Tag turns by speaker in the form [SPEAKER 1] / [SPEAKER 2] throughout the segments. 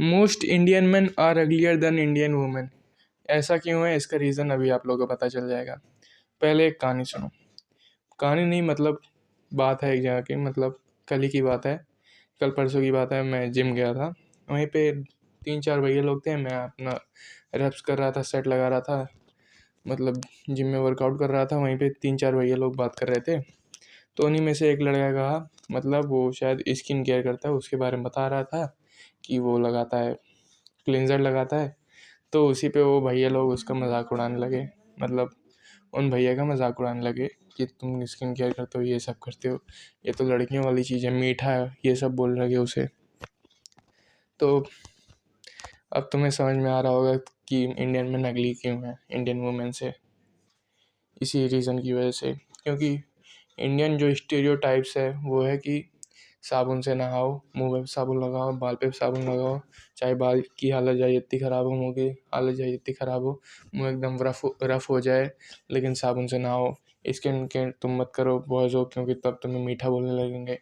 [SPEAKER 1] Most Indian man are uglier than Indian women. ऐसा क्यों है, इसका रीज़न अभी आप लोगों को पता चल जाएगा। पहले एक कहानी सुनो। कहानी नहीं, मतलब बात है एक जगह की, मतलब कल ही की बात है, कल परसों की बात है। मैं जिम गया था, वहीं पे 3-4 भैया लोग थे। मैं अपना रेप्स कर रहा था, सेट लगा रहा था, मतलब जिम में वर्कआउट कर रहा था। वहीं पे 3-4 भैया लोग बात कर रहे थे। तो उन्हीं में से एक लड़का कहा, मतलब वो शायद स्किन केयर करता है, उसके बारे में बता रहा था कि वो लगाता है, क्लींजर लगाता है। तो उसी पे वो भैया लोग उसका मजाक उड़ाने लगे, मतलब उन भैया का मजाक उड़ाने लगे कि तुम स्किन केयर करते हो, ये सब करते हो, ये तो लड़कियों वाली चीज़ है, मीठा है, ये सब बोल लगे उसे। तो अब तुम्हें समझ में आ रहा होगा कि इंडियन में नकली क्यों है इंडियन वुमेन से। इसी रीज़न की वजह से, क्योंकि इंडियन जो स्टीरियोटाइप्स है वो है कि साबुन से नहाओ, मुंह पे साबुन लगाओ, बाल पे साबुन लगाओ, चाहे बाल की हालत जाए जितनी ख़राब हो, मुंह की हालत जाए जितनी ख़राब हो, मुंह एकदम रफ हो जाए, लेकिन साबुन से नहाओ। स्किन केयर तुम मत करो बॉयज़ हो, क्योंकि तब तुम्हें मीठा बोलने लगेंगे।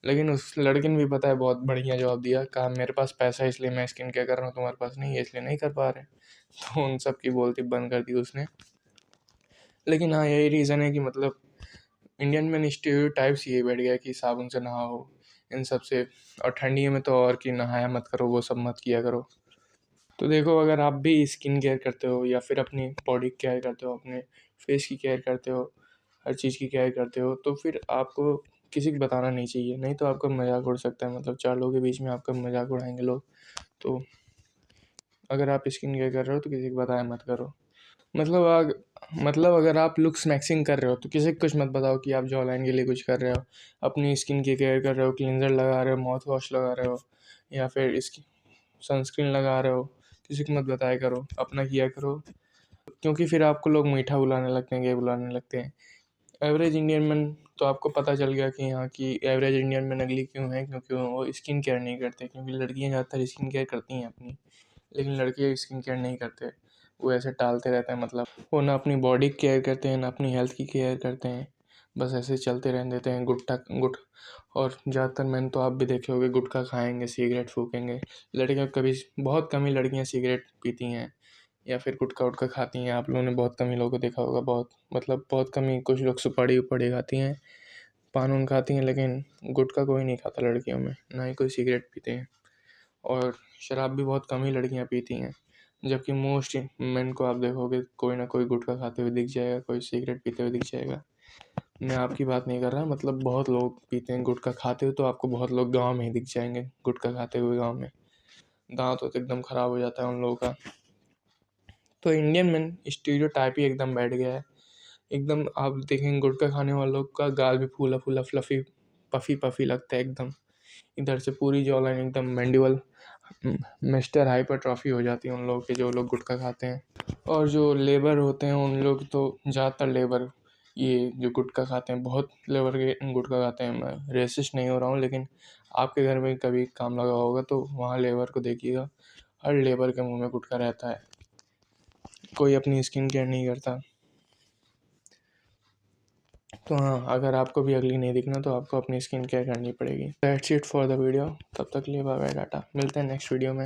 [SPEAKER 1] लेकिन उस लड़के ने भी पता है बहुत बढ़िया जवाब दिया, कहा मेरे पास पैसा है इसलिए मैं स्किन केयर कर रहा हूँ, तुम्हारे पास नहीं है इसलिए नहीं कर पा रहे। तो उन सब की बोलती बंद कर दी उसने। लेकिन हाँ, यही रीज़न है कि मतलब इंडियन में स्टीरियोटाइप्स ये बैठ गया कि साबुन से नहाओ, इन सब से। और ठंडियों में तो और कि नहाया मत करो, वो सब मत किया करो। तो देखो, अगर आप भी स्किन केयर करते हो या फिर अपनी बॉडी केयर करते हो, अपने फेस की केयर करते हो, हर चीज़ की केयर करते हो, तो फिर आपको किसी को बताना नहीं चाहिए, नहीं तो आपका मजाक उड़ सकता है। मतलब 4 लोगों के बीच में आपका मजाक उड़ाएंगे लोग। तो अगर आप स्किन केयर कर रहे हो तो किसी को बताया मत करो। मतलब मतलब अगर आप लुक्स मैक्सिंग कर रहे हो तो किसी को कुछ मत बताओ कि आप जॉ लाइन के लिए कुछ कर रहे हो, अपनी स्किन की केयर कर रहे हो, क्लींजर लगा रहे हो, माउथ वॉश लगा रहे हो, या फिर इसकी सनस्क्रीन लगा रहे हो। किसी को मत बताया करो, अपना किया करो, क्योंकि फिर आपको लोग मीठा बुलाने लगते हैं, गे बुलाने लगते हैं। एवरेज इंडियन में तो आपको पता चल गया कि यहाँ की एवरेज इंडियन में नकली क्यों है, क्योंकि वो स्किन केयर नहीं करते। क्योंकि लड़कियाँ ज़्यादातर स्किन केयर करती हैं अपनी, लेकिन लड़के स्किन केयर नहीं करते। वो ऐसे टालते रहते हैं, मतलब वो ना अपनी बॉडी केयर करते हैं ना अपनी हेल्थ की केयर करते हैं, बस ऐसे चलते रहने देते हैं। और ज़्यादातर मैंने तो आप भी देखे होंगे, गुटखा खाएंगे, सिगरेट फूकेंगे। लड़कियाँ कभी, बहुत कम ही लड़कियाँ सिगरेट पीती हैं या फिर गुटखा उटखा खाती हैं। आप लोगों ने बहुत कम ही लोगों को देखा होगा, बहुत मतलब बहुत कम ही। कुछ लोग सुपाड़ी उपड़ी खाती हैं, पान उन खाती हैं, लेकिन गुटखा कोई नहीं खाता लड़कियों में, ना ही कोई सिगरेट पीते हैं। और शराब भी बहुत कम ही लड़कियां पीती हैं। जबकि मोस्ट मेन को आप देखोगे कोई ना कोई गुटखा खाते हुए दिख जाएगा, कोई सिगरेट पीते हुए दिख जाएगा। मैं आपकी बात नहीं कर रहा, मतलब बहुत लोग पीते हैं गुटखा खाते हुए। तो आपको बहुत लोग गांव में ही दिख जाएंगे गुटखा खाते हुए, गांव में। दांत तो एकदम ख़राब हो जाता है उन लोगों का। तो इंडियन में स्टीरियोटाइप ही एकदम बैठ गया है एकदम। आप देखेंगे गुटखा खाने वालों लोग का गाल भी फूला फूला फ्लफी पफी पफी लगता है एकदम। इधर से पूरी जॉ लाइन एकदम मैंडिबल मिस्टर हाइपरट्रॉफी हो जाती है उन लोगों के, जो लोग गुटखा खाते हैं। और जो लेबर होते हैं उन लोग तो ज़्यादातर लेबर, ये जो गुटखा खाते हैं, बहुत लेबर के गुटखा खाते हैं। मैं रेसिस्ट नहीं हो रहा हूँ, लेकिन आपके घर में कभी काम लगा होगा तो वहाँ लेबर को देखिएगा, हर लेबर के मुंह में गुटखा रहता है। कोई अपनी स्किन केयर नहीं करता। तो हाँ, अगर आपको भी अगली नहीं दिखना तो आपको अपनी स्किन केयर करनी पड़ेगी। That's it for the video. तब तक लिए बाय बाय, टाटा। मिलते हैं नेक्स्ट वीडियो में।